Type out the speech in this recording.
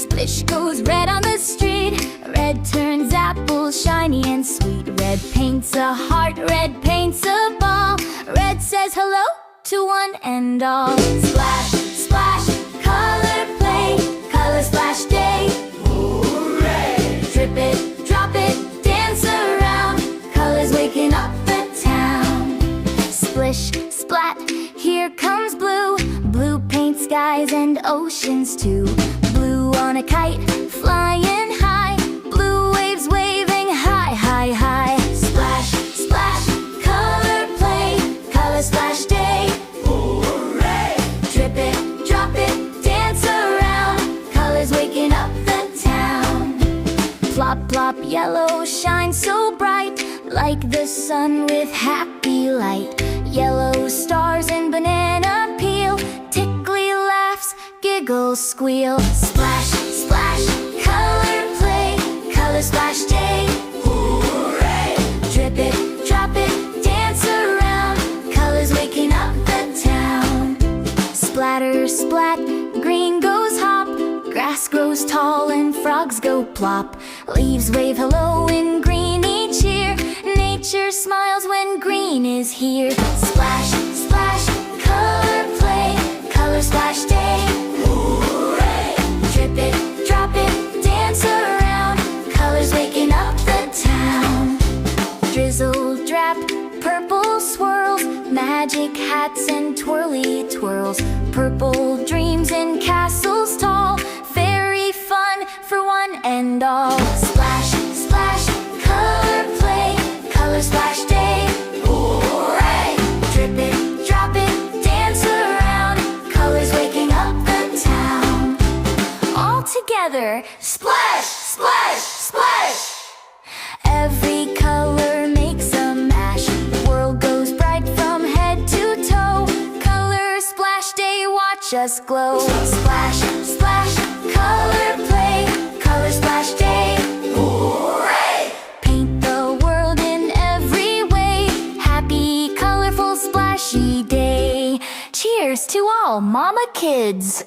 Splish goes red on the street. Red turns apples shiny and sweet. Red paints a heart, red paints a ball. Red says hello to one and all. Splash, splash, color play, color splash day. Hooray! Drip it, drop it, dance around. Colors waking up the town. Splish, splat, here comes blue. Blue paints skies and oceans too. Blue on a kite, flying high. Blue waves waving high, high, high. Splash, splash, color play, color splash day. Hooray! Drip it, drop it, dance around. Colors waking up the town. Plop, plop, yellow shines so bright, like the sun with happy light. Yellow stars and banana peel. Tickly laughs, giggles, squeal. Splash, splash, color play, color splash day. Hooray! Drip it, drop it, dance around. Colors waking up the town. Splatter, splat, green goes hop. Grass grows tall and frogs go plop. Leaves wave hello in greeny cheer. Nature smiles when green is here. Splash, splash, color play, color splash day. Hooray! Drip it, drop it, dance around. Colors waking up the town. Drizzle, drap, purple swirls. Magic hats and twirly twirls. Purple dreams in castles tall. Fairy fun for one and all. Splash, splash, color play, color splash day. Hooray! Drip it, drop it, dance around. Colors waking up the town. All together, splash, splash, splash. Every color makes a mash. The world goes bright from head to toe. Color splash day, watch us glow. Splash, splash, color play, color splash day. Hooray! Paint the world in every way. Happy, colorful, splashy day. Cheers to all mama kids.